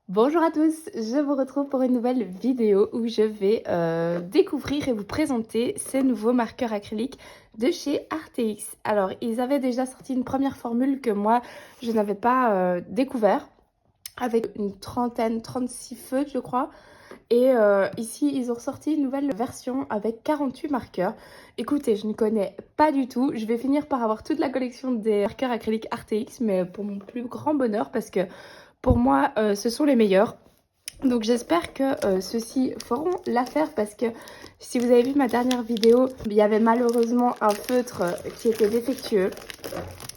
Bonjour à tous, je vous retrouve pour une nouvelle vidéo où je vais découvrir et vous présenter ces nouveaux marqueurs acryliques de chez Artx. Alors, ils avaient déjà sorti une première formule que moi, je n'avais pas découvert, avec une trentaine, 36 feutres, je crois. Et ici, ils ont sorti une nouvelle version avec 48 marqueurs. Écoutez, je ne connais pas du tout. Je vais finir par avoir toute la collection des marqueurs acryliques Artx, mais pour mon plus grand bonheur, parce que pour moi, ce sont les meilleurs. Donc j'espère que ceux-ci feront l'affaire parce que si vous avez vu ma dernière vidéo, il y avait malheureusement un feutre qui était défectueux.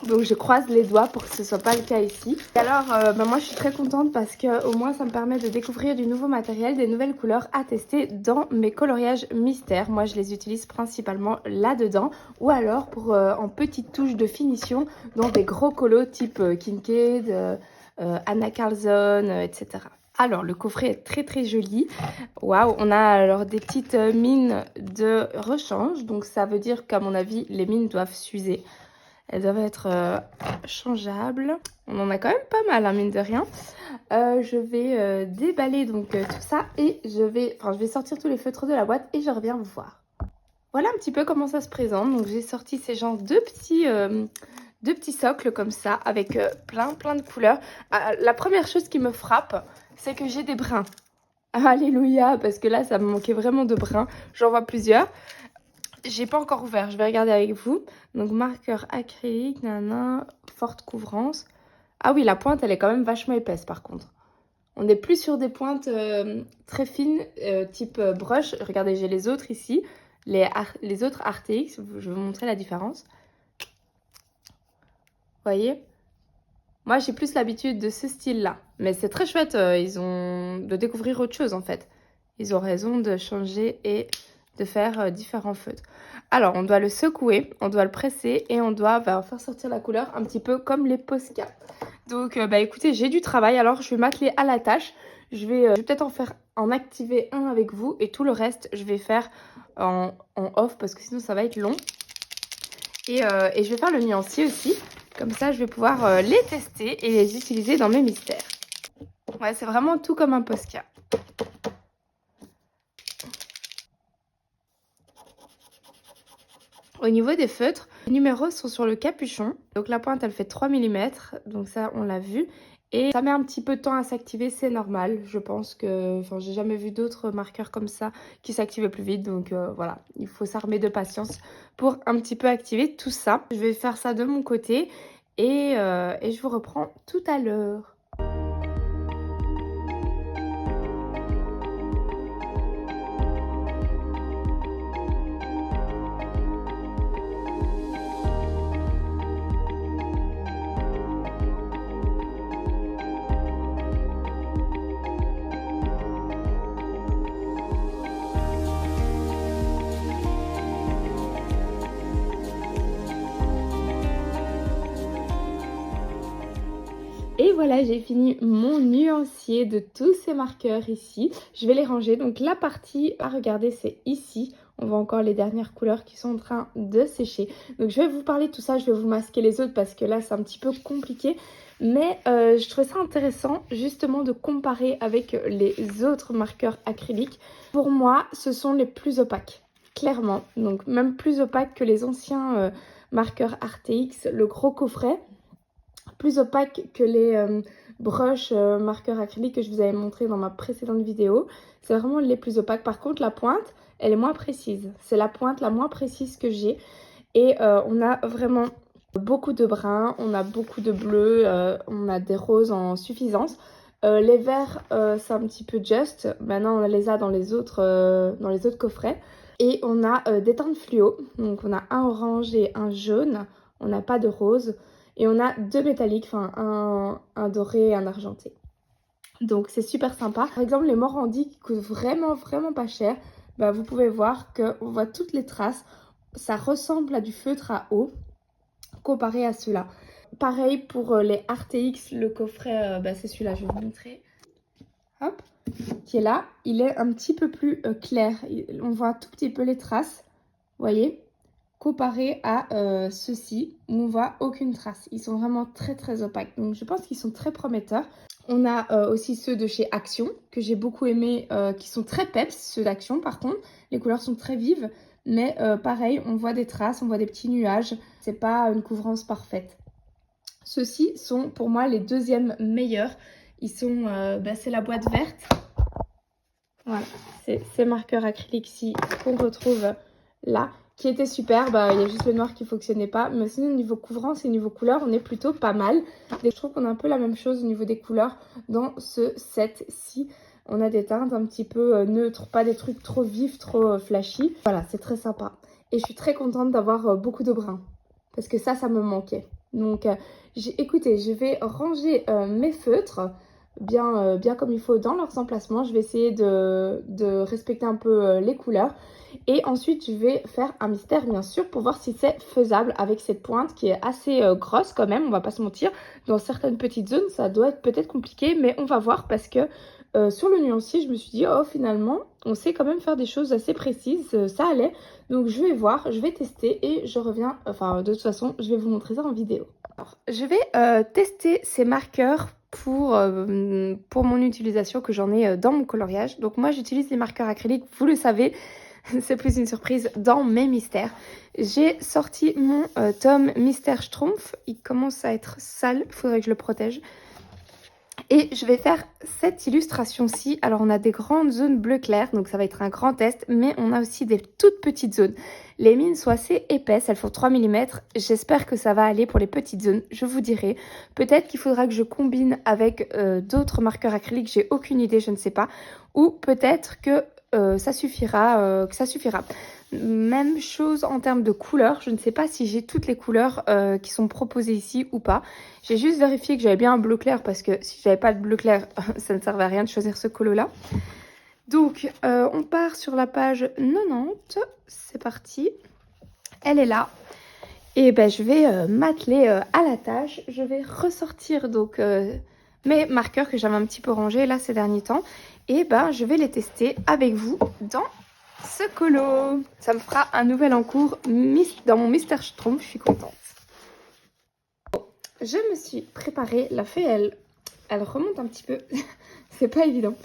Donc je croise les doigts pour que ce ne soit pas le cas ici. Et alors moi je suis très contente parce que au moins ça me permet de découvrir du nouveau matériel, des nouvelles couleurs à tester dans mes coloriages mystères. Moi je les utilise principalement là-dedans ou alors pour en petites touches de finition dans des gros colos type Kincaid, Anna Carlson, etc. Alors, le coffret est très très joli. Waouh, on a alors des petites mines de rechange. Donc, ça veut dire qu'à mon avis, les mines doivent s'user. Elles doivent être changeables. On en a quand même pas mal, hein, mine de rien. Je vais déballer donc tout ça et je vais sortir tous les feutres de la boîte et je reviens vous voir. Voilà un petit peu comment ça se présente. Donc, j'ai sorti ces genres de petits socles comme ça avec plein de couleurs. La première chose qui me frappe, c'est que j'ai des brins. Alléluia, parce que là, ça me manquait vraiment de brins. J'en vois plusieurs. J'ai pas encore ouvert, je vais regarder avec vous. Donc, marqueur acrylique, nana, forte couvrance. Ah oui, la pointe, elle est quand même vachement épaisse par contre. On n'est plus sur des pointes très fines, type brush. Regardez, j'ai les autres ici. Les autres Artx, je vais vous montrer la différence. Vous voyez ? Moi, j'ai plus l'habitude de ce style-là. Mais c'est très chouette, ils ont de découvrir autre chose en fait. Ils ont raison de changer et de faire différents feutres. Alors, on doit le secouer, on doit le presser et on doit faire sortir la couleur un petit peu comme les Posca. Donc, écoutez, j'ai du travail, alors je vais m'atteler à la tâche. Je vais peut-être en activer un avec vous et tout le reste, je vais faire en off parce que sinon ça va être long. Et je vais faire le nuancier aussi. Comme ça, je vais pouvoir les tester et les utiliser dans mes mystères. Ouais, c'est vraiment tout comme un Posca. Au niveau des feutres, les numéros sont sur le capuchon. Donc la pointe, elle fait 3 mm. Donc ça, on l'a vu. Et ça met un petit peu de temps à s'activer, c'est normal. Je pense que... Enfin, j'ai jamais vu d'autres marqueurs comme ça qui s'activaient plus vite. Donc voilà, il faut s'armer de patience pour un petit peu activer tout ça. Je vais faire ça de mon côté et je vous reprends tout à l'heure. Et voilà, j'ai fini mon nuancier de tous ces marqueurs ici. Je vais les ranger. Donc la partie à regarder, c'est ici. On voit encore les dernières couleurs qui sont en train de sécher. Donc je vais vous parler de tout ça. Je vais vous masquer les autres parce que là, c'est un petit peu compliqué. Mais je trouvais ça intéressant justement de comparer avec les autres marqueurs acryliques. Pour moi, ce sont les plus opaques, clairement. Donc même plus opaques que les anciens marqueurs Artx, le gros coffret. Plus opaque que les brushes marqueurs acryliques que je vous avais montré dans ma précédente vidéo. C'est vraiment les plus opaques. Par contre, la pointe, elle est moins précise. C'est la pointe la moins précise que j'ai. Et on a vraiment beaucoup de bruns, on a beaucoup de bleus, on a des roses en suffisance. Les verts, c'est un petit peu juste. Maintenant, on les a dans les autres coffrets. Et on a des teintes fluo. Donc, on a un orange et un jaune. On n'a pas de rose. Et on a deux métalliques, enfin un doré et un argenté. Donc c'est super sympa. Par exemple, les Morandi qui coûtent vraiment pas cher, vous pouvez voir qu'on voit toutes les traces. Ça ressemble à du feutre à eau comparé à ceux-là. Pareil pour les Artx, le coffret, c'est celui-là, je vais vous montrer. Hop, qui est là. Il est un petit peu plus clair. On voit un tout petit peu les traces, vous voyez, comparé à ceux-ci où on voit aucune trace. Ils sont vraiment très opaques. Donc je pense qu'ils sont très prometteurs. On a aussi ceux de chez Action, que j'ai beaucoup aimé, qui sont très peps, ceux d'Action par contre. Les couleurs sont très vives, mais pareil, on voit des traces, on voit des petits nuages. C'est pas une couvrance parfaite. Ceux-ci sont pour moi les deuxièmes meilleurs. Ils sont, c'est la boîte verte. Voilà, c'est ces marqueurs acryliques-ci qu'on retrouve là, qui étaient super. Il y a juste le noir qui ne fonctionnait pas. Mais sinon, au niveau couvrance et niveau couleur, on est plutôt pas mal. Et je trouve qu'on a un peu la même chose au niveau des couleurs dans ce set-ci. On a des teintes un petit peu neutres, pas des trucs trop vifs, trop flashy. Voilà, c'est très sympa. Et je suis très contente d'avoir beaucoup de brun. Parce que ça me manquait. Donc, écoutez, je vais ranger mes feutres bien comme il faut dans leurs emplacements. Je vais essayer de respecter un peu les couleurs. Et ensuite, je vais faire un mystère, bien sûr, pour voir si c'est faisable avec cette pointe qui est assez grosse quand même, on va pas se mentir. Dans certaines petites zones, ça doit être peut-être compliqué, mais on va voir parce que sur le nuancier, je me suis dit, oh, finalement, on sait quand même faire des choses assez précises, ça allait. Donc, je vais voir, je vais tester et je reviens, enfin, de toute façon, je vais vous montrer ça en vidéo. Alors, je vais tester ces marqueurs pour mon utilisation que j'en ai dans mon coloriage. Donc, moi, j'utilise les marqueurs acryliques, vous le savez. C'est plus une surprise dans mes mystères. J'ai sorti mon tome Mystère Schtroumpf. Il commence à être sale, il faudrait que je le protège. Et je vais faire cette illustration-ci. Alors, on a des grandes zones bleu clair, donc ça va être un grand test. Mais on a aussi des toutes petites zones. Les mines sont assez épaisses, elles font 3 mm. J'espère que ça va aller pour les petites zones, je vous dirai. Peut-être qu'il faudra que je combine avec d'autres marqueurs acryliques, j'ai aucune idée, je ne sais pas. Ou peut-être que ça suffira, Même chose en termes de couleurs. Je ne sais pas si j'ai toutes les couleurs qui sont proposées ici ou pas. J'ai juste vérifié que j'avais bien un bleu clair parce que si j'avais pas de bleu clair, ça ne servait à rien de choisir ce colo-là. Donc, on part sur la page 90. C'est parti. Elle est là. Et je vais m'atteler à la tâche. Je vais ressortir donc mes marqueurs que j'avais un petit peu rangés là ces derniers temps. Et je vais les tester avec vous dans ce colo. Ça me fera un nouvel encours dans mon Mystère Schtroumpf. Je suis contente. Bon, je me suis préparée. La feuille, elle remonte un petit peu. C'est pas évident.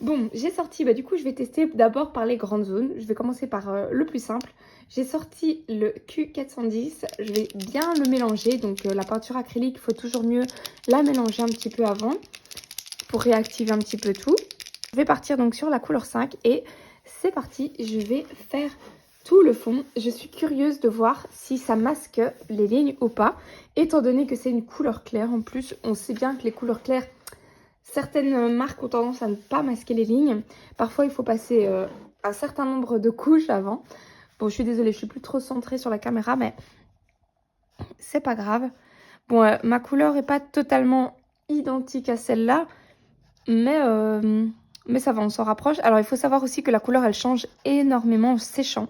Bon, j'ai sorti, du coup, je vais tester d'abord par les grandes zones. Je vais commencer par le plus simple. J'ai sorti le Q410. Je vais bien le mélanger. Donc, la peinture acrylique, il faut toujours mieux la mélanger un petit peu avant pour réactiver un petit peu tout. Je vais partir donc sur la couleur 5 et c'est parti. Je vais faire tout le fond. Je suis curieuse de voir si ça masque les lignes ou pas. Étant donné que c'est une couleur claire. En plus, on sait bien que les couleurs claires, certaines marques ont tendance à ne pas masquer les lignes. Parfois, il faut passer un certain nombre de couches avant. Bon, je suis désolée, je suis plus trop centrée sur la caméra, mais c'est pas grave. Bon, ma couleur n'est pas totalement identique à celle-là, mais ça va, on s'en rapproche. Alors, il faut savoir aussi que la couleur, elle change énormément en séchant.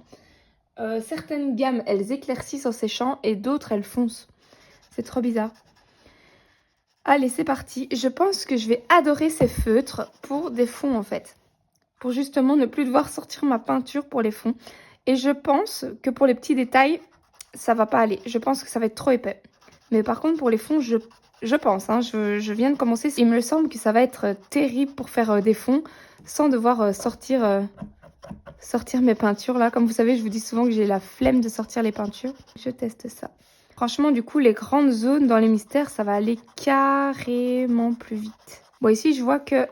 Certaines gammes, elles éclaircissent en séchant et d'autres, elles foncent. C'est trop bizarre. Allez, c'est parti. Je pense que je vais adorer ces feutres pour des fonds, en fait. Pour justement ne plus devoir sortir ma peinture pour les fonds. Et je pense que pour les petits détails, ça va pas aller. Je pense que ça va être trop épais. Mais par contre, pour les fonds, je pense, je viens de commencer. Il me semble que ça va être terrible pour faire des fonds sans devoir sortir mes peintures là. Comme vous savez, je vous dis souvent que j'ai la flemme de sortir les peintures. Je teste ça. Franchement, du coup, les grandes zones dans les mystères, ça va aller carrément plus vite. Bon, ici, je vois que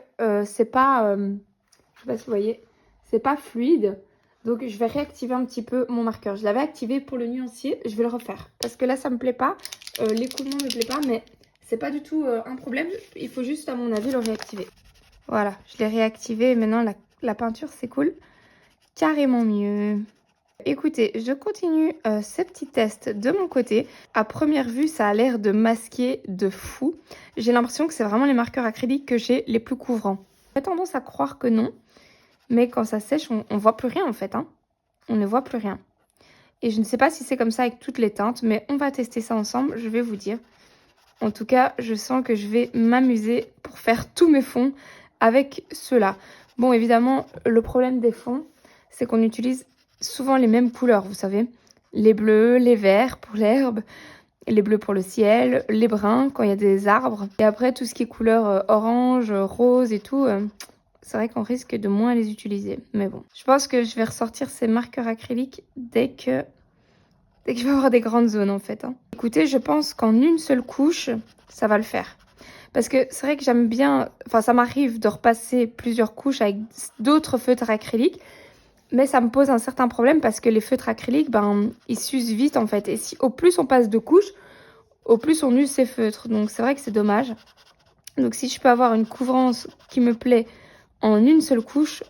c'est pas... je sais pas si vous voyez, c'est pas fluide. Donc, je vais réactiver un petit peu mon marqueur. Je l'avais activé pour le nuancier. Je vais le refaire. Parce que là, ça me plaît pas. L'écoulement ne me plaît pas, mais c'est pas du tout un problème. Il faut juste, à mon avis, le réactiver. Voilà, je l'ai réactivé. Et maintenant, la peinture s'écoule carrément mieux. Écoutez, je continue ces petits tests de mon côté. À première vue, ça a l'air de masquer de fou. J'ai l'impression que c'est vraiment les marqueurs acryliques que j'ai les plus couvrants. J'ai tendance à croire que non. Mais quand ça sèche, on voit plus rien en fait. On ne voit plus rien. Et je ne sais pas si c'est comme ça avec toutes les teintes, mais on va tester ça ensemble, je vais vous dire. En tout cas, je sens que je vais m'amuser pour faire tous mes fonds avec ceux-là. Bon, évidemment, le problème des fonds, c'est qu'on utilise souvent les mêmes couleurs, vous savez. Les bleus, les verts pour l'herbe. les bleus pour le ciel, les bruns quand il y a des arbres. Et après, tout ce qui est couleur orange, rose et tout, c'est vrai qu'on risque de moins les utiliser. Mais bon, je pense que je vais ressortir ces marqueurs acryliques dès que je vais avoir des grandes zones en fait. Écoutez, je pense qu'en une seule couche, ça va le faire. Parce que c'est vrai que j'aime bien, enfin ça m'arrive de repasser plusieurs couches avec d'autres feutres acryliques. Mais ça me pose un certain problème parce que les feutres acryliques, ils s'usent vite en fait. Et si au plus on passe de couches, au plus on use ces feutres. Donc c'est vrai que c'est dommage. Donc si je peux avoir une couvrance qui me plaît en une seule couche.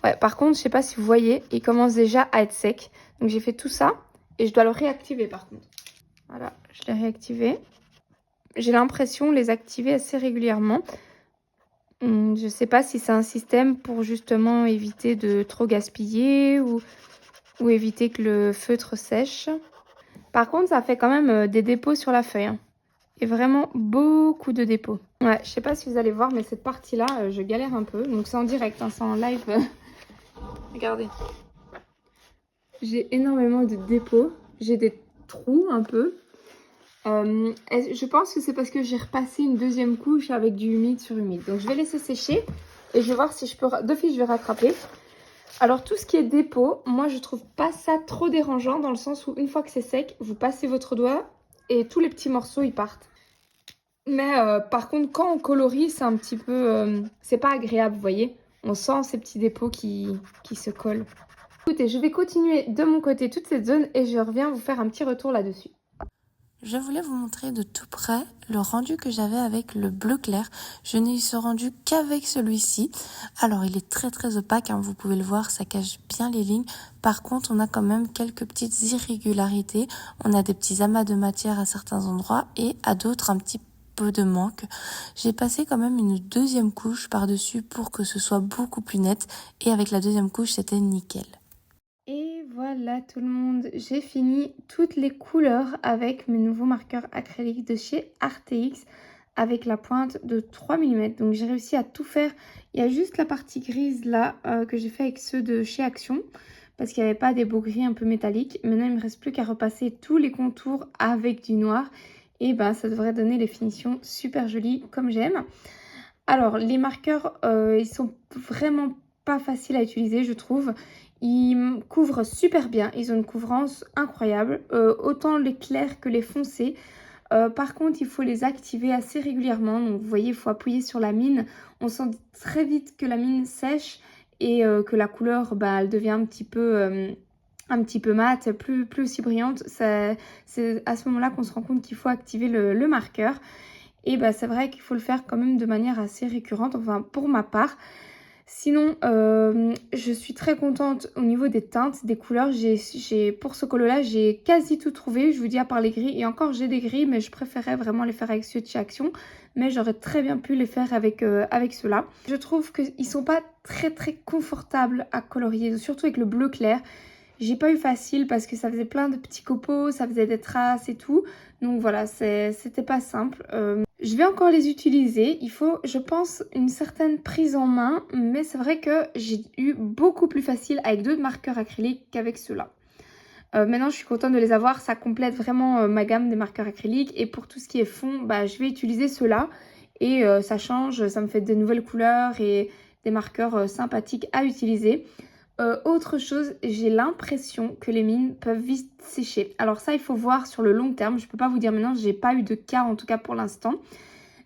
Ouais, par contre, je sais pas si vous voyez, il commence déjà à être sec. Donc j'ai fait tout ça et je dois le réactiver par contre. Voilà, je l'ai réactivé. J'ai l'impression de les activer assez régulièrement. Je sais pas si c'est un système pour justement éviter de trop gaspiller ou éviter que le feutre sèche. Par contre, ça fait quand même des dépôts sur la feuille. Et vraiment beaucoup de dépôts. Ouais, je sais pas si vous allez voir, mais cette partie-là, je galère un peu. Donc c'est en direct, c'est en live. Regardez. J'ai énormément de dépôts. J'ai des trous un peu. Je pense que c'est parce que j'ai repassé une deuxième couche avec du humide sur humide. Donc je vais laisser sécher et je vais voir si je peux... D'office, je vais rattraper. Alors tout ce qui est dépôt, moi je trouve pas ça trop dérangeant dans le sens où une fois que c'est sec, vous passez votre doigt et tous les petits morceaux ils partent. Mais par contre quand on colorie, c'est un petit peu... c'est pas agréable, vous voyez. On sent ces petits dépôts qui se collent. Écoutez, je vais continuer de mon côté toute cette zone et je reviens vous faire un petit retour là-dessus. Je voulais vous montrer de tout près le rendu que j'avais avec le bleu clair. Je n'ai eu ce rendu qu'avec celui-ci. Alors il est très très opaque, vous pouvez le voir, ça cache bien les lignes. Par contre, on a quand même quelques petites irrégularités. On a des petits amas de matière à certains endroits et à d'autres un petit peu de manque. J'ai passé quand même une deuxième couche par-dessus pour que ce soit beaucoup plus net. Et avec la deuxième couche, c'était nickel. Et voilà tout le monde, j'ai fini toutes les couleurs avec mes nouveaux marqueurs acryliques de chez RTX avec la pointe de 3 mm. Donc j'ai réussi à tout faire. Il y a juste la partie grise là que j'ai fait avec ceux de chez Action parce qu'il n'y avait pas des beaux gris un peu métalliques. Maintenant il ne me reste plus qu'à repasser tous les contours avec du noir et ça devrait donner les finitions super jolies comme j'aime. Alors les marqueurs ils sont vraiment pas faciles à utiliser je trouve. Ils couvrent super bien, ils ont une couvrance incroyable, autant les clairs que les foncés. Par contre, il faut les activer assez régulièrement. Donc, vous voyez, il faut appuyer sur la mine. On sent très vite que la mine sèche et que la couleur, elle devient un petit peu mate, plus aussi brillante. C'est à ce moment-là qu'on se rend compte qu'il faut activer le marqueur. Et c'est vrai qu'il faut le faire quand même de manière assez récurrente, enfin pour ma part. Sinon, je suis très contente au niveau des teintes, des couleurs. Pour ce colo-là, j'ai quasi tout trouvé. Je vous dis à part les gris. Et encore, j'ai des gris, mais je préférais vraiment les faire avec ceux de chez Action. Mais j'aurais très bien pu les faire avec ceux-là. Je trouve qu'ils sont pas très très confortables à colorier, surtout avec le bleu clair. J'ai pas eu facile parce que ça faisait plein de petits copeaux, ça faisait des traces et tout. Donc voilà, c'était pas simple. Je vais encore les utiliser. Il faut, je pense, une certaine prise en main. Mais c'est vrai que j'ai eu beaucoup plus facile avec d'autres marqueurs acryliques qu'avec ceux-là. Maintenant, je suis contente de les avoir. Ça complète vraiment ma gamme des marqueurs acryliques. Et pour tout ce qui est fond, je vais utiliser ceux-là. Et ça change, ça me fait de nouvelles couleurs et des marqueurs sympathiques à utiliser. Autre chose, j'ai l'impression que les mines peuvent vite sécher. Alors ça, il faut voir sur le long terme. Je peux pas vous dire maintenant, j'ai pas eu de cas en tout cas pour l'instant.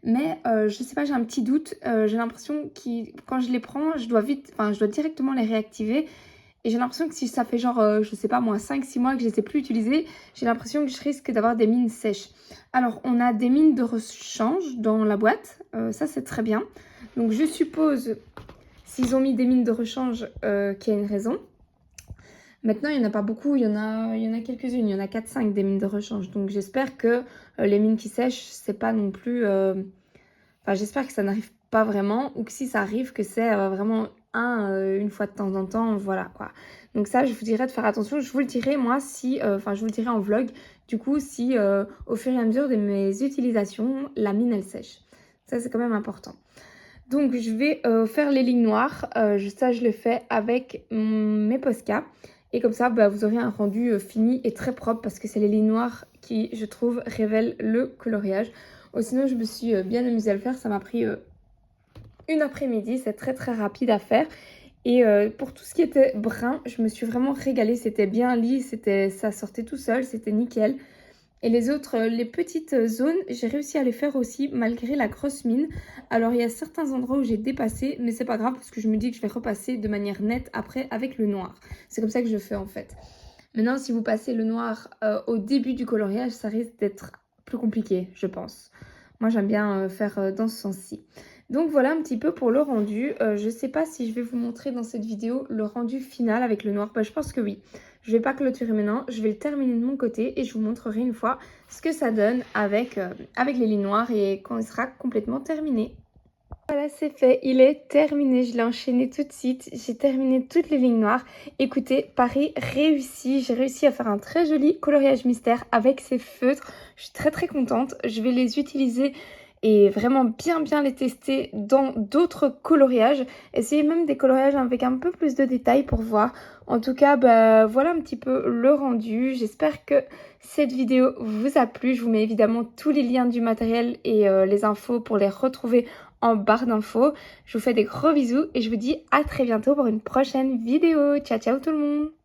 Mais je sais pas, j'ai un petit doute. J'ai l'impression que quand je les prends, je dois directement les réactiver. Et j'ai l'impression que si ça fait genre, je sais pas moi, 5-6 mois que je les ai plus utilisées, j'ai l'impression que je risque d'avoir des mines sèches. Alors, on a des mines de rechange dans la boîte. Ça, c'est très bien. Donc, je suppose... S'ils ont mis des mines de rechange, qu'il y a une raison. Maintenant, il n'y en a pas beaucoup, il y en a quelques-unes. Il y en a 4-5 des mines de rechange. Donc j'espère que les mines qui sèchent, c'est pas non plus... Enfin, j'espère que ça n'arrive pas vraiment. Ou que si ça arrive, que c'est vraiment une fois de temps en temps. Voilà quoi. Donc ça, je vous dirais de faire attention. Je vous le dirai moi si... je vous le dirai en vlog. Du coup, si au fur et à mesure de mes utilisations, la mine, elle sèche. Ça, c'est quand même important. Donc, je vais faire les lignes noires. Ça, je le fais avec mes Posca. Et comme ça, vous aurez un rendu fini et très propre parce que c'est les lignes noires qui, je trouve, révèle le coloriage. Sinon, je me suis bien amusée à le faire. Ça m'a pris une après-midi. C'est très très rapide à faire. Et pour tout ce qui était brun, je me suis vraiment régalée. C'était bien lisse, ça sortait tout seul, c'était nickel. Et les autres, les petites zones, j'ai réussi à les faire aussi malgré la grosse mine. Alors il y a certains endroits où j'ai dépassé, mais c'est pas grave parce que je me dis que je vais repasser de manière nette après avec le noir. C'est comme ça que je fais en fait. Maintenant, si vous passez le noir au début du coloriage, ça risque d'être plus compliqué, je pense. Moi, j'aime bien faire dans ce sens-ci. Donc voilà un petit peu pour le rendu. Je sais pas si je vais vous montrer dans cette vidéo le rendu final avec le noir. Bah, je pense que oui. Je vais pas clôturer maintenant. Je vais le terminer de mon côté et je vous montrerai une fois ce que ça donne avec les lignes noires et quand il sera complètement terminé. Voilà, c'est fait, il est terminé, je l'ai enchaîné tout de suite, j'ai terminé toutes les lignes noires. Écoutez, pari réussi, j'ai réussi à faire un très joli coloriage mystère avec ces feutres. Je suis très très contente, je vais les utiliser et vraiment bien les tester dans d'autres coloriages. Essayez même des coloriages avec un peu plus de détails pour voir. En tout cas, bah, voilà un petit peu le rendu. J'espère que cette vidéo vous a plu. Je vous mets évidemment tous les liens du matériel et les infos pour les retrouver en barre d'infos. Je vous fais des gros bisous et je vous dis à très bientôt pour une prochaine vidéo. Ciao ciao tout le monde!